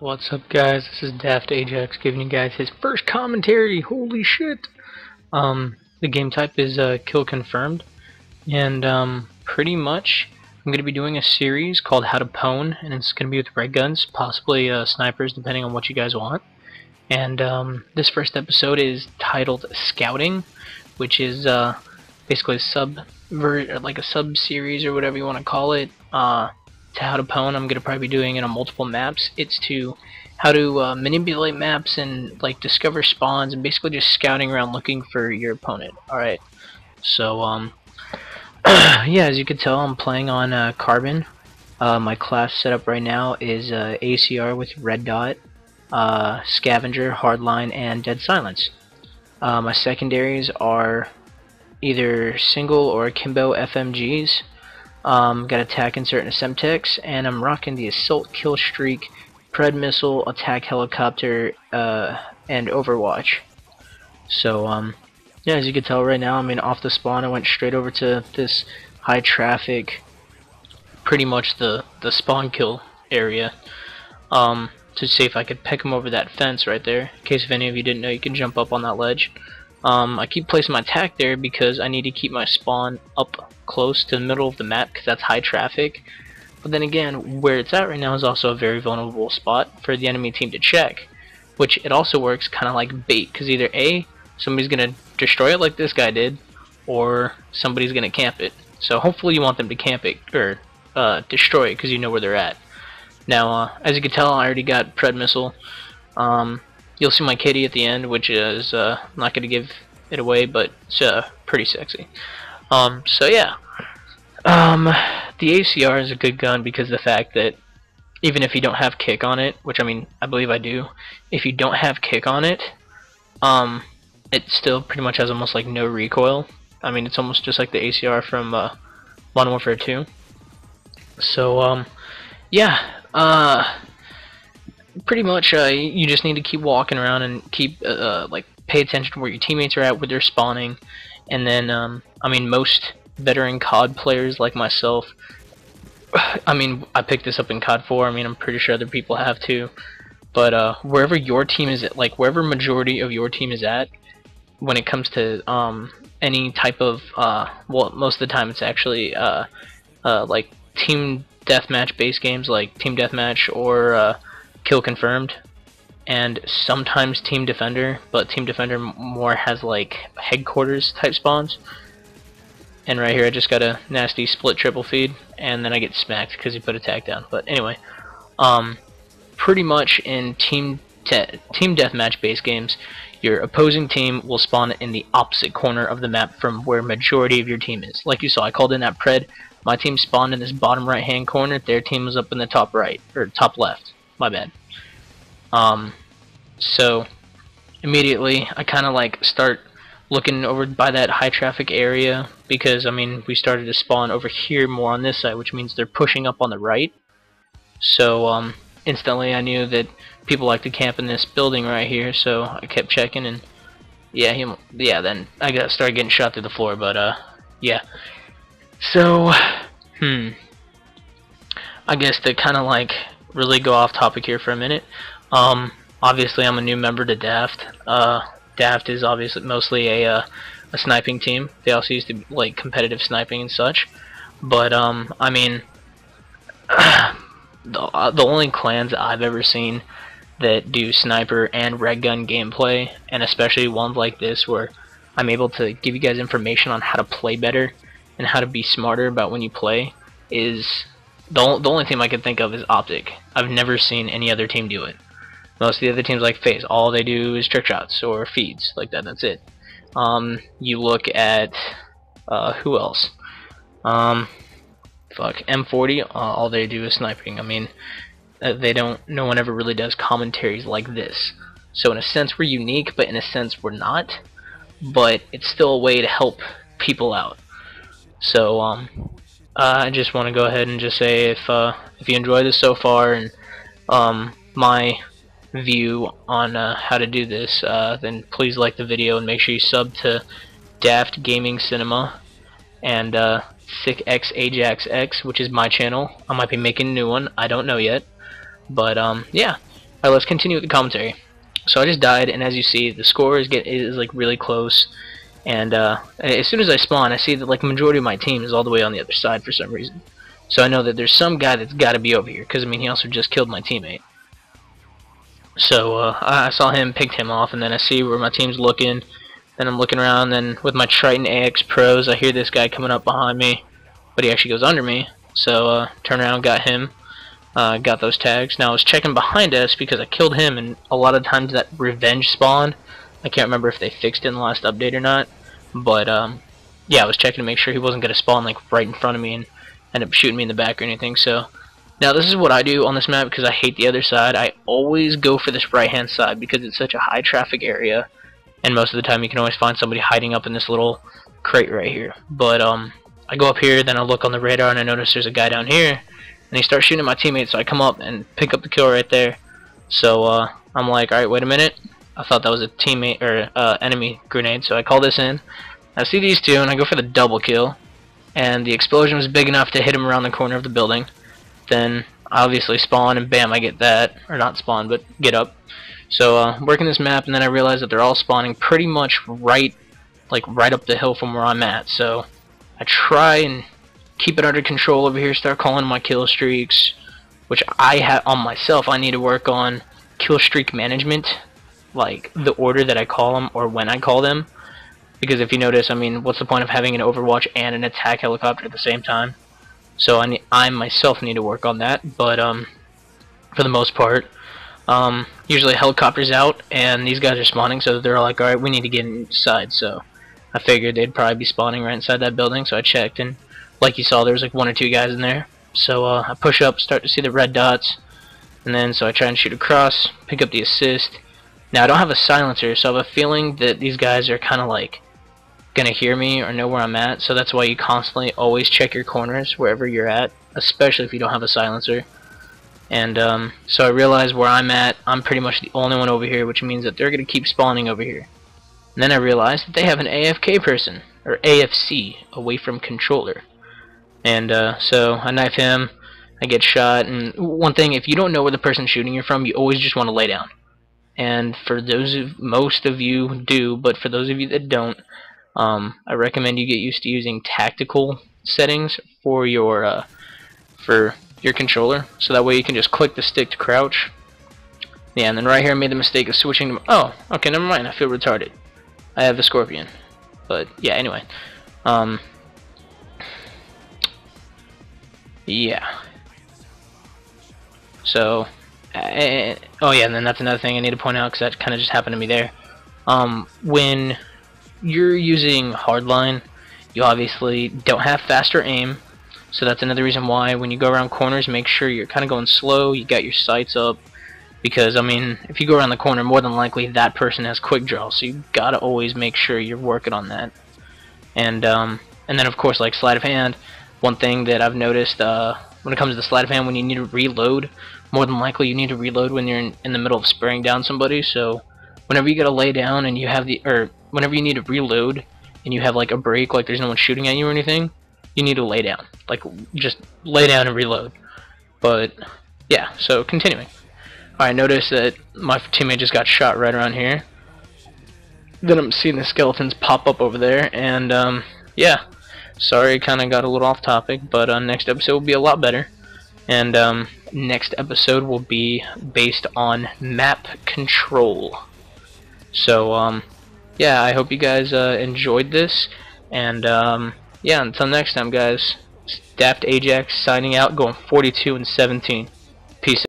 What's up, guys? This is DAFT Ajax giving you guys his first commentary. Holy shit! The game type is kill confirmed, and pretty much I'm gonna be doing a series called How to Pwn, and it's gonna be with red guns, possibly snipers, depending on what you guys want. And this first episode is titled Scouting, which is basically a sub series or whatever you want to call it. To How to Pwn, I'm gonna probably be doing it on multiple maps. It's to how to manipulate maps and like discover spawns and basically just scouting around looking for your opponent. All right, so yeah, as you can tell, I'm playing on Carbon. My class setup right now is ACR with red dot, Scavenger, Hardline, and Dead Silence. My secondaries are either single or akimbo FMGs. Got attack, insert, and semtex, and I'm rocking the assault, kill streak, pred missile, attack helicopter, and Overwatch. So yeah, as you can tell right now, I mean, off the spawn, I went straight over to this high traffic, pretty much the spawn kill area, to see if I could pick him over that fence right there. In case if any of you didn't know, you can jump up on that ledge. I keep placing my attack there because I need to keep my spawn up close to the middle of the map because that's high traffic. But then again, where it's at right now is also a very vulnerable spot for the enemy team to check, which it also works kind of like bait, because either A, somebody's going to destroy it like this guy did, or somebody's going to camp it. So hopefully you want them to camp it, or destroy it, because you know where they're at. Now, as you can tell, I already got pred missile. You'll see my kitty at the end, which is not going to give it away, but it's pretty sexy. So yeah, the ACR is a good gun because of the fact that even if you don't have kick on it, which I mean, I believe I do, if you don't have kick on it, it still pretty much has almost like no recoil. I mean, it's almost just like the ACR from Modern Warfare 2. So yeah, pretty much you just need to keep walking around and keep like pay attention to where your teammates are at, where they're spawning. And then I mean, most veteran COD players like myself, I mean, I picked this up in COD 4. I mean, I'm pretty sure other people have too. But wherever your team is at, like wherever majority of your team is at, when it comes to any type of well, most of the time it's actually like team deathmatch based games like Team Deathmatch or Kill Confirmed, and sometimes Team Defender, but Team Defender more has like headquarters type spawns. And right here I just got a nasty split triple feed, and then I get smacked because he put attack down. But anyway, pretty much in team deathmatch based games, your opposing team will spawn in the opposite corner of the map from where majority of your team is. Like you saw, I called in that pred. My team spawned in this bottom right hand corner. Their team was up in the top right, or top left. My bad. So immediately I kind of like start looking over by that high traffic area, because I mean, we started to spawn over here more on this side, which means they're pushing up on the right. So instantly I knew that people like to camp in this building right here, so I kept checking, and yeah, then I started getting shot through the floor. But yeah, so I guess to kind of like really go off topic here for a minute, obviously I'm a new member to DAFT. DAFT is obviously mostly a sniping team. They also used to like competitive sniping and such, but I mean, the only clans I've ever seen that do sniper and red gun gameplay, and especially ones like this where I'm able to give you guys information on how to play better and how to be smarter about when you play, is the only team I can think of is Optic. I've never seen any other team do it. Most of the other teams like FaZe, all they do is trick shots or feeds like that. That's it. You look at who else? M40. All they do is sniping. I mean, no one ever really does commentaries like this. So in a sense we're unique, but in a sense we're not. But it's still a way to help people out. So I just want to go ahead and just say, if you enjoy this so far, and my view on how to do this, then please like the video and make sure you sub to Daft Gaming Cinema and SickX Ajax X, which is my channel. I might be making a new one, I don't know yet. But yeah, Alright, let's continue with the commentary. So I just died, and as you see, the score is like really close. And as soon as I spawn, I see that like the majority of my team is all the way on the other side for some reason. So I know that there's some guy that's got to be over here, because I mean he also just killed my teammate. So I saw him, picked him off, and then I see where my team's looking. Then I'm looking around, then with my Triton AX Pros, I hear this guy coming up behind me, but he actually goes under me. So turn around, got him, got those tags. Now I was checking behind us because I killed him, and a lot of times that revenge spawn, I can't remember if they fixed it in the last update or not, but yeah, I was checking to make sure he wasn't going to spawn like right in front of me and end up shooting me in the back or anything. So now this is what I do on this map because I hate the other side. I always go for this right hand side because it's such a high traffic area, and most of the time you can always find somebody hiding up in this little crate right here. But I go up here, then I look on the radar and I notice there's a guy down here, and he starts shooting at my teammates, so I come up and pick up the kill right there. So I'm like, alright, wait a minute. I thought that was a teammate or enemy grenade, so I call this in. I see these two and I go for the double kill, and the explosion was big enough to hit him around the corner of the building. Then I obviously spawn and bam, I get that, or not spawn but get up. So working this map, and then I realize that they're all spawning pretty much right up the hill from where I'm at. So I try and keep it under control over here, start calling my kill streaks, which I have on myself. I need to work on kill streak management, like the order that I call them or when I call them, because if you notice, I mean, what's the point of having an Overwatch and an attack helicopter at the same time? So I myself need to work on that, but for the most part, usually helicopter's out and these guys are spawning, so they're like, alright, we need to get inside. So I figured they'd probably be spawning right inside that building, so I checked, and like you saw, there was like 1 or 2 guys in there. So I push up, start to see the red dots, and then so I try and shoot across, pick up the assist. Now I don't have a silencer, so I have a feeling that these guys are kind of like gonna hear me or know where I'm at, so that's why you constantly always check your corners wherever you're at, especially if you don't have a silencer. And so I realize where I'm at, I'm pretty much the only one over here, which means that they're gonna keep spawning over here. And then I realize that they have an AFK person, or AFC, away from controller. And so I knife him, I get shot, and one thing, if you don't know where the person's shooting you from, you always just want to lay down. And for those of, most of you do, but for those of you that don't, I recommend you get used to using tactical settings for your controller, so that way you can just click the stick to crouch. Yeah, and then right here I made the mistake of switching to, oh, okay, never mind, I feel retarded. I have the Scorpion. But yeah, anyway. Yeah. So, oh yeah, and then that's another thing I need to point out, because that kind of just happened to me there. When you're using hardline, you obviously don't have faster aim, so that's another reason why when you go around corners, make sure you're kind of going slow, you got your sights up, because I mean, if you go around the corner, more than likely that person has quick draw, so you gotta always make sure you're working on that. And then of course, like sleight of hand, one thing that I've noticed when it comes to sleight of hand, when you need to reload, more than likely you need to reload when you're in the middle of spraying down somebody. So whenever you gotta lay down and you have the, or whenever you need to reload and you have like a break, like there's no one shooting at you or anything, you need to lay down, like just lay down and reload. But yeah, so continuing. Alright, notice that my teammate just got shot right around here. Then I'm seeing the skeletons pop up over there, and yeah, sorry, kind of got a little off topic, but next episode will be a lot better. And next episode will be based on map control. So yeah, I hope you guys enjoyed this, and yeah, until next time, guys. DAFT Ajax signing out, going 42-17.